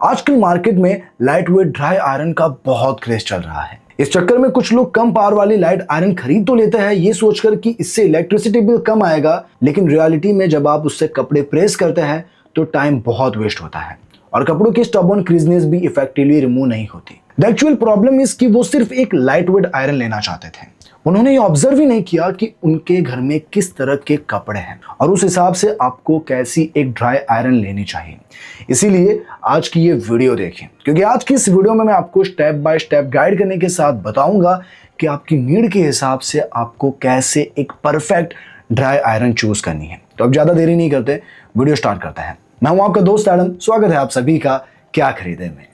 आजकल मार्केट में light weight dry iron का बहुत क्रेज चल रहा है। इस चक्कर में कुछ लोग कम पावर वाली लाइट आयरन खरीद तो लेते हैं ये सोचकर कि इससे इलेक्ट्रिसिटी बिल कम आएगा, लेकिन रियलिटी में जब आप उससे कपड़े प्रेस करते हैं तो टाइम बहुत वेस्ट होता है और कपड़ों की स्टबर्न क्रीजनेस भी इफेक्टिवली रिमूव नहीं होती। द एक्चुअल प्रॉब्लम इज कि वो सिर्फ एक लाइट वेट आयरन लेना चाहते थे। उन्होंने ये ऑब्जर्व ही नहीं किया कि उनके घर में किस तरह के कपड़े हैं और उस हिसाब से आपको कैसी एक ड्राई आयरन लेनी चाहिए। इसीलिए आज की ये वीडियो देखें, क्योंकि आज की इस वीडियो में मैं आपको स्टेप बाय स्टेप गाइड करने के साथ बताऊंगा कि आपकी नीड के हिसाब से आपको कैसे एक परफेक्ट ड्राई आयरन चूज करनी है। तो अब ज्यादा देरी नहीं करते, वीडियो स्टार्ट करते हैं। मैं हूं आपका दोस्त एडम, स्वागत है आप सभी का क्या खरीदे में।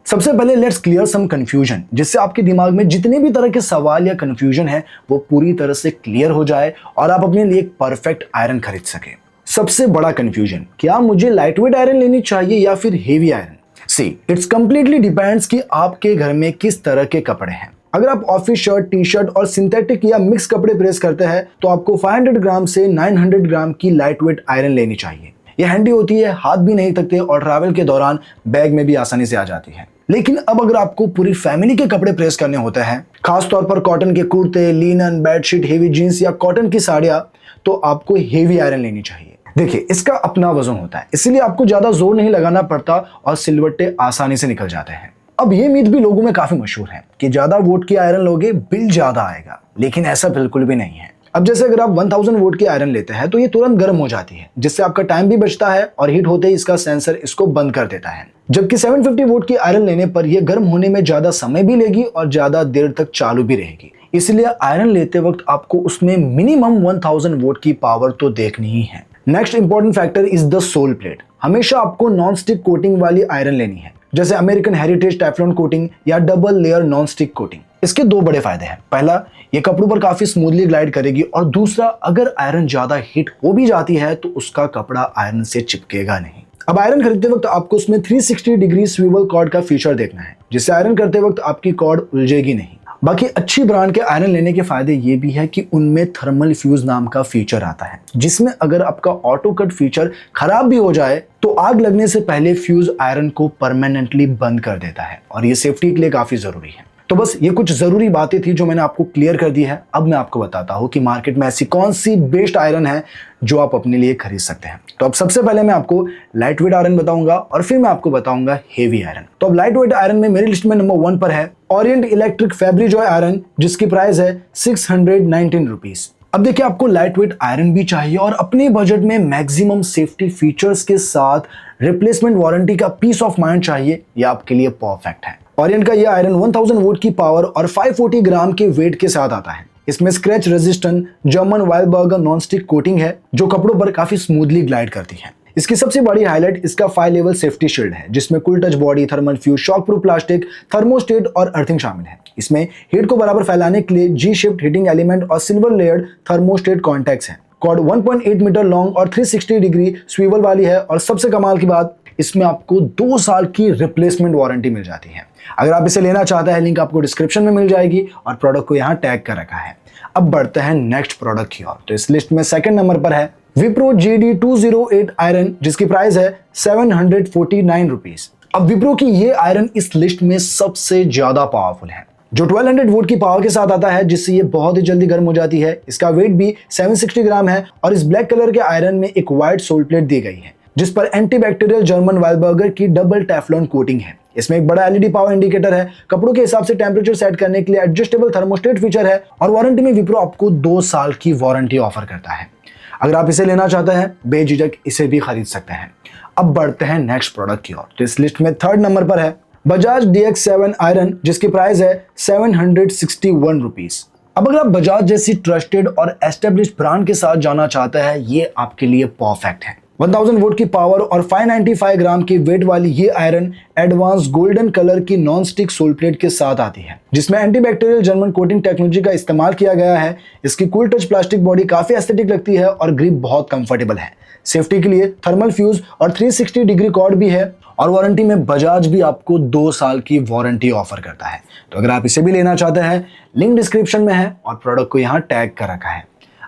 सबसे पहले लेट्स क्लियर सम कंफ्यूजन, जिससे आपके दिमाग में जितने भी तरह के सवाल या कंफ्यूजन है वो पूरी तरह से क्लियर हो जाए और आप अपने लिए एक परफेक्ट आयरन खरीद सके। सबसे बड़ा कंफ्यूजन, क्या मुझे लाइट वेट आयरन लेनी चाहिए या फिर heavy iron? See it's completely depends कि आपके घर में किस तरह के कपड़े हैं। अगर आप ऑफिस शर्ट, टी शर्ट और सिंथेटिक या मिक्स कपड़े प्रेस करते हैं तो आपको 500 ग्राम से 900 ग्राम की लाइट वेट आयरन लेनी चाहिए। यह हैंडी होती है, हाथ भी नहीं थकते और ट्रैवल के दौरान बैग में भी आसानी से आ जाती है। लेकिन अब अगर आपको पूरी फैमिली के कपड़े प्रेस करने होते हैं, खासतौर पर कॉटन के कुर्ते, लिनन, बेडशीट, हेवी जींस या कॉटन की साड़ियां, तो आपको हेवी आयरन लेनी चाहिए। देखिए, इसका अपना वजन होता है, इसलिए आपको ज्यादा जोर नहीं लगाना पड़ता और सिलवट्टे आसानी से निकल जाते हैं। अब ये मीथ भी लोगों में काफी मशहूर है कि ज्यादा वोट की आयरन लोगे बिल ज्यादा आएगा, लेकिन ऐसा बिल्कुल भी नहीं है। अब जैसे अगर आप 1000 वोट की आयरन लेते हैं तो ये तुरंत गर्म हो जाती है, जिससे आपका टाइम भी बचता है और हीट होते ही इसका सेंसर इसको बंद कर देता है। जबकि 750 वोट की आयरन लेने पर यह गर्म होने में ज्यादा समय भी लेगी और ज्यादा देर तक चालू भी रहेगी। इसलिए आयरन लेते वक्त आपको उसमें मिनिमम 1000 वोट की पावर तो देखनी ही है। Next important factor is the soul plate. हमेशा आपको नॉन स्टिक कोटिंग वाली आयरन लेनी है, जैसे अमेरिकन हेरिटेज टेफ्लॉन कोटिंग या double layer non stick coating. इसके दो बड़े फायदे हैं। पहला, ये कपड़ों पर काफी स्मूथली ग्लाइड करेगी और दूसरा, अगर आयरन ज्यादा हीट हो भी जाती है तो उसका कपड़ा आयरन से चिपकेगा नहीं। अब आयरन खरीदते वक्त आपको उसमें 360 डिग्री स्विवल कॉर्ड का फीचर देखना है, जिससे आयरन करते वक्त आपकी कॉर्ड उलझेगी नहीं। बाकी अच्छी ब्रांड के आयरन लेने के फायदे ये भी है कि उनमें थर्मल फ्यूज नाम का फीचर आता है, जिसमें अगर आपका ऑटो कट फीचर खराब भी हो जाए तो आग लगने से पहले फ्यूज आयरन को परमानेंटली बंद कर देता है और ये सेफ्टी के लिए काफी जरूरी है। तो बस ये कुछ जरूरी बातें थी जो मैंने आपको क्लियर कर दी है। अब मैं आपको बताता हूँ कि मार्केट में ऐसी कौन सी बेस्ट आयरन है जो आप अपने लिए खरीद सकते हैं। तो अब सबसे पहले मैं आपको लाइट वेट आयरन बताऊंगा और फिर मैं आपको बताऊंगा हेवी आयरन। तो अब लाइट वेट आयरन में मेरी लिस्ट में नंबर 1 पर है ओरिएंट इलेक्ट्रिक फैब्रिजॉय आयरन, जिसकी प्राइस है 619 रुपीज। अब देखिए, आपको लाइट वेट आयरन भी चाहिए और अपने बजट में मैक्सिमम सेफ्टी फीचर्स के साथ रिप्लेसमेंट वारंटी का पीस ऑफ माइंड चाहिए, यह आपके लिए परफेक्ट है। ओरिएंट का यह आयरन 1000 वोट की पावर और 540 ग्राम के वेट के साथ आता है। इसमें scratch resistant German Weilburger non stick coating है जो कपड़ों पर काफी स्मूथली ग्लाइड करती है। इसकी सबसे बड़ी हाईलाइट इसका 5 लेवल सेफ्टी शील्ड है, जिसमें cool touch body, thermal fuse, shock proof plastic, thermostat और अर्थिंग शामिल है। इसमें हीट को बराबर फैलाने के लिए जी शिफ्ट हीटिंग एलिमेंट और सिल्वर लेयर्ड थर्मोस्टेट कॉन्टैक्ट्स हैं। कॉर्ड 1.8 मीटर लॉन्ग और 360 डिग्री स्विवल वाली है और सबसे कमाल की बात, इसमें आपको 2 साल की रिप्लेसमेंट वारंटी मिल जाती है। अगर आप इसे लेना चाहते हैं, लिंक आपको डिस्क्रिप्शन में मिल जाएगी और प्रोडक्ट को यहाँ टैग कर रखा है। अब बढ़ते हैं नेक्स्ट प्रोडक्ट की ओर। तो इस लिस्ट में सेकंड नंबर पर है विप्रो GD208 आयरन, जिसकी प्राइस है 749 रुपीज। अब विप्रो की ये आयरन इस लिस्ट में सबसे ज्यादा पावरफुल है, जो 1200 वोट की पावर के साथ आता है, जिससे ये बहुत ही जल्दी गर्म हो जाती है। इसका वेट भी 760 ग्राम है और इस ब्लैक कलर के आयरन में एक व्हाइट सोल प्लेट दी गई है, जिस पर एंटीबैक्टीरियल जर्मन वाइलबर्गर की डबल टेफ्लॉन कोटिंग है। इसमें एक बड़ा LED पावर इंडिकेटर है, कपड़ों के हिसाब से टेम्परेचर सेट करने के लिए एडजस्टेबल थर्मोस्टेट फीचर है और वारंटी में विप्रो आपको 2 साल की वारंटी ऑफर करता है। अगर आप इसे लेना चाहते हैं, बेझिझक इसे भी खरीद सकते हैं। अब बढ़ते हैं नेक्स्ट प्रोडक्ट की ओर। तो इस लिस्ट में थर्ड नंबर पर है बजाज DX7 आयरन, जिसकी प्राइस है 761 रुपीज। अब अगर आप बजाज जैसी ट्रस्टेड और एस्टेब्लिश्ड ब्रांड के साथ जाना चाहते हैं, ये आपके लिए परफेक्ट है। 1000 वोट की पावर और 595 ग्राम की वेट वाली ये आयरन एडवांस गोल्डन कलर की नॉन स्टिक सोल प्लेट के साथ आती है, जिसमें एंटीबैक्टीरियल जर्मन कोटिंग टेक्नोलॉजी का इस्तेमाल किया गया है। इसकी कूल टच प्लास्टिक बॉडी काफी एस्थेटिक लगती है और ग्रिप बहुत कंफर्टेबल है। सेफ्टी के लिए थर्मल फ्यूज और 360 डिग्री कॉर्ड भी है और वारंटी में बजाज भी आपको 2 साल की वारंटी ऑफर करता है। तो अगर आप इसे भी लेना चाहते हैं, लिंक डिस्क्रिप्शन में है और प्रोडक्ट को यहाँ टैग कर रखा है।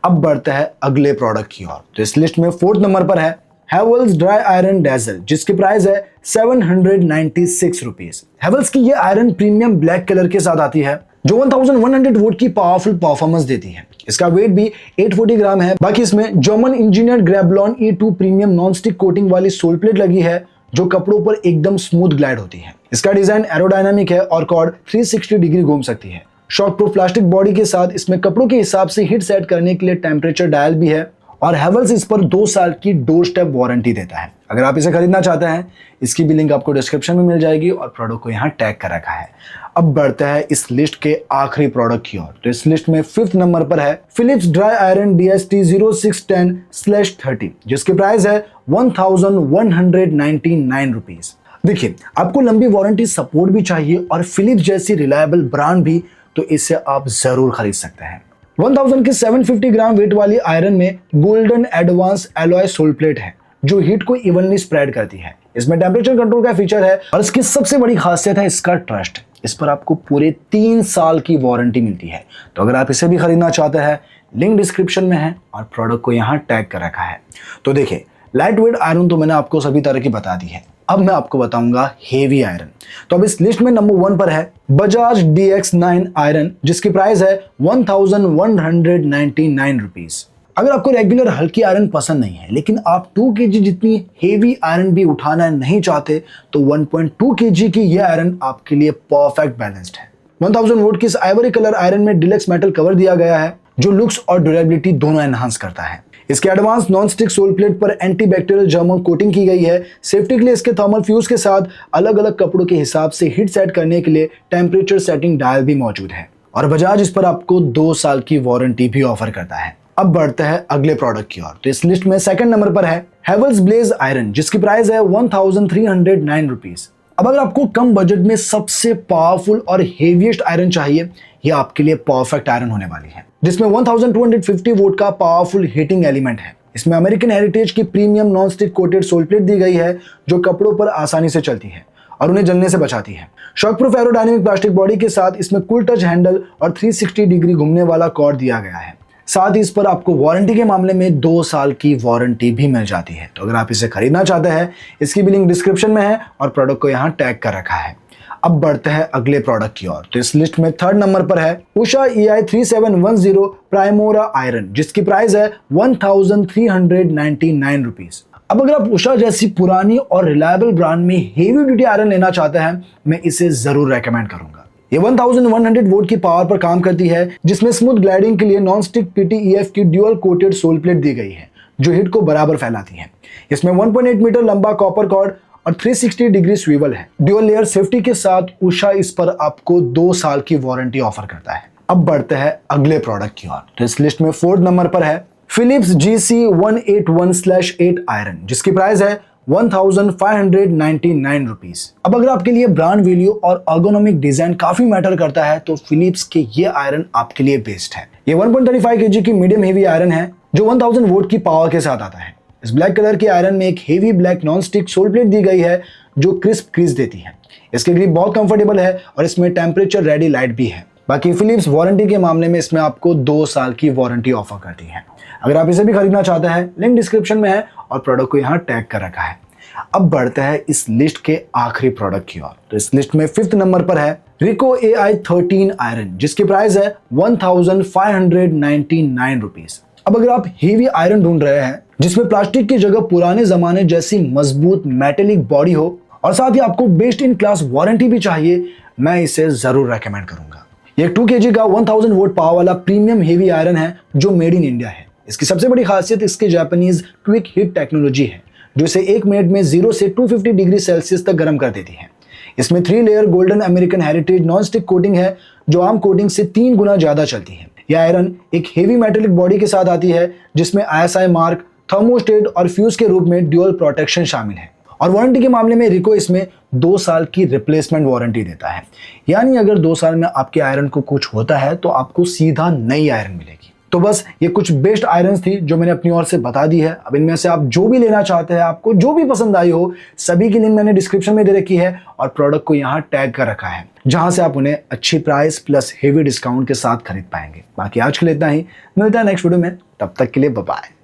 अब बढ़ते हैं अगले प्रोडक्ट की ओर। तो इस लिस्ट में 4th नंबर पर है हैवेल्स ड्राई आयरन डेजल, जिसकी प्राइस है 796 रुपीज। हैवेल्स की ये आयरन प्रीमियम ब्लैक कलर के साथ आती है जो 1100 वोल्ट की पावरफुल परफॉर्मेंस देती है। इसका वेट भी 840 ग्राम है। बाकी इसमें German engineered Greblon E2 premium non stick coating वाली सोल प्लेट लगी है जो कपड़ों पर एकदम स्मूथ ग्लाइड होती है। इसका डिजाइन एरोडायनामिक है और कॉर्ड 360 डिग्री घूम सकती है। शॉक प्रूफ प्लास्टिक बॉडी के साथ इसमें कपड़ों के हिसाब से हीट सेट करने के लिए टेम्परेचर डायल भी है और हैवेल्स इस पर 2 साल की डोर स्टेप वारंटी देता है। अगर आप इसे खरीदना चाहते हैं, इसकी भी लिंक आपको डिस्क्रिप्शन में मिल जाएगी और प्रोडक्ट को यहाँ टैग कर रखा है। अब बढ़ते हैं इस लिस्ट के आखिरी प्रोडक्ट की ओर। तो इस लिस्ट में 5th नंबर पर है फिलिप्स ड्राई आयरन DST 0610/30, जिसकी प्राइस है 1199 रुपीज। देखिए, आपको लंबी वारंटी सपोर्ट भी चाहिए और फिलिप्स जैसी रिलायबल ब्रांड भी, तो इसे आप जरूर खरीद सकते हैं। 1000 की 750 ग्राम वेट वाली आयरन में golden advance alloy soul plate है जो हीट को इवनली स्प्रेड करती है। इसमें टेम्परेचर कंट्रोल का फीचर है और इसकी सबसे बड़ी खासियत है इसका ट्रस्ट। इस पर आपको पूरे 3 साल की वारंटी मिलती है। तो अगर आप इसे भी खरीदना चाहते हैं, लिंक डिस्क्रिप्शन में है और प्रोडक्ट को यहाँ टैग कर रखा है। तो देखिए, लाइट वेट आयरन तो मैंने आपको सभी तरह की बता दी है। अब मैं आपको बताऊंगा हेवी आयरन। तो अब इस लिस्ट में नंबर 1 पर है बजाज DX9 आयरन, जिसकी प्राइस है 1199 रुपीज। अगर आपको रेगुलर हल्की आयरन पसंद नहीं है लेकिन आप 2 kg जितनी हेवी आयरन भी उठाना नहीं चाहते, तो 1.2 kg की यह आयरन आपके लिए परफेक्ट बैलेंस्ड है। 1000 वोल्ट की इस आइवरी कलर आयरन में डिलक्स मेटल कवर दिया गया है जो लुक्स और ड्यूरेबिलिटी दोनों एनहांस करता है। इसके advance non stick sole plate पर एंटीबैक्टीरियल जर्मन कोटिंग की गई है। सेफ्टी के लिए इसके थर्मल फ्यूज के साथ अलग अलग कपड़ों के हिसाब से हीट सेट करने के लिए टेम्परेचर सेटिंग डायल भी मौजूद है और बजाज इस पर आपको 2 साल की वारंटी भी ऑफर करता है। अब बढ़ते हैं अगले प्रोडक्ट की ओर। तो इस लिस्ट में 2nd नंबर पर है हैवेल्स ब्लेज आयरन, जिसकी प्राइस है 1309 रुपीज। अब अगर आपको कम बजट में सबसे पावरफुल और हेवीएस्ट आयरन चाहिए, यह आपके लिए परफेक्ट आयरन होने वाली है, जिसमें 1250 वोल्ट का पावरफुल हीटिंग एलिमेंट है। इसमें अमेरिकन हेरिटेज की premium non stick coated sole plate दी गई है जो कपड़ों पर आसानी से चलती है और उन्हें जलने से बचाती है। Shock proof aerodynamic plastic body के साथ इसमें कूल टच हैंडल और 360 डिग्री घूमने वाला कॉर्ड दिया गया है। साथ ही इस पर आपको वारंटी के मामले में 2 साल की वारंटी भी मिल जाती है। तो अगर आप इसे खरीदना चाहते हैं, इसकी भी लिंक डिस्क्रिप्शन में है और प्रोडक्ट को यहाँ टैग कर रखा है। अब बढ़ते हैं अगले प्रोडक्ट की ओर। तो इस लिस्ट में 3rd नंबर पर है उषा EI 3710 प्राइमोरा आयरन, जिसकी प्राइस है 1399 रुपीज। अब अगर आप उषा जैसी पुरानी और रिलायबल ब्रांड में हेवी ड्यूटी आयरन लेना चाहते हैं, मैं इसे जरूर रेकमेंड करूंगा। ये 1100 वोल्ट की पावर पर काम करती है, जिसमें स्मूथ ग्लाइडिंग के लिए नॉन स्टिक PTEF की ड्यूअल कोटेड सोल प्लेट दी गई है जो हीट को बराबर फैलाती है। इसमें 1.8 मीटर लंबा कॉपर कॉर्ड और 360 डिग्री स्विवल है। ड्यूअल लेयर सेफ्टी के साथ उषा इस पर आपको 2 साल की वारंटी ऑफर करता है। अब बढ़ते हैं अगले प्रोडक्ट की ओर। तो इस लिस्ट में 4th नंबर पर है फिलिप्स GC 181/8 आयरन, जिसकी प्राइस है 1599 रुपीज। अब अगर आपके लिए ब्रांड वैल्यू और अर्गोनॉमिक डिजाइन काफी मैटर करता है, तो फिलिप्स के ये आयरन आपके लिए बेस्ट है। ये 1.35 kg की मीडियम हेवी आयरन है जो 1000 वोल्ट की पावर के साथ आता है। इस ब्लैक कलर की आयरन में एक heavy black non stick sole plate दी गई है जो क्रिस्प क्रीज देती है। इसकी ग्रिप बहुत कंफर्टेबल है और इसमें टेम्परेचर रेडी लाइट भी है। बाकी फिलिप्स वारंटी के मामले में इसमें आपको 2 साल की वारंटी ऑफर करती है। अगर आप इसे भी खरीदना चाहते हैं, लिंक डिस्क्रिप्शन में है और प्रोडक्ट को यहाँ टैग कर रखा है। अब बढ़ते हैं इस लिस्ट के आखिरी प्रोडक्ट की ओर। तो इस लिस्ट में 5th नंबर पर है रिको AI 13 आयरन, जिसकी प्राइस है 1599 रुपीज। अब अगर आप हेवी आयरन ढूंढ रहे हैं जिसमें प्लास्टिक की जगह पुराने जमाने जैसी मजबूत मेटेलिक बॉडी हो और साथ ही आपको बेस्ट इन क्लास वारंटी भी चाहिए, मैं इसे जरूर रेकमेंड करूंगा। ये 2 kg का 1000 वोल्ट पावर वाला प्रीमियम हेवी आयरन है जो मेड इन इंडिया है। इसकी सबसे बड़ी खासियत इसकी जापानीज क्विक हीट टेक्नोलॉजी है जो इसे 1 मिनट में 0 से 250 डिग्री सेल्सियस तक गर्म कर देती है। इसमें 3 layer golden American heritage non stick coating है जो आम कोटिंग से 3 गुना ज्यादा चलती है। यह आयरन एक हेवी मेटेलिक बॉडी के साथ आती है जिसमें ISI मार्क, थर्मोस्टेट और फ्यूज के रूप में ड्यूअल प्रोटेक्शन शामिल है। और वारंटी के मामले में रिको इसमें 2 साल की रिप्लेसमेंट वारंटी देता है, यानी अगर 2 साल में आपके आयरन को कुछ होता है तो आपको सीधा नई आयरन मिलेगी। तो बस ये कुछ बेस्ट आयरन्स थी जो मैंने अपनी ओर से बता दी है। अब इनमें से आप जो भी लेना चाहते हैं, आपको जो भी पसंद आई हो, सभी की लिंक मैंने डिस्क्रिप्शन में दे रखी है और प्रोडक्ट को यहाँ टैग कर रखा है, जहां से आप उन्हें अच्छी प्राइस प्लस हेवी डिस्काउंट के साथ खरीद पाएंगे। बाकी आज के लिए इतना ही, मिलता है नेक्स्ट वीडियो में, तब तक के लिए बाय बाय।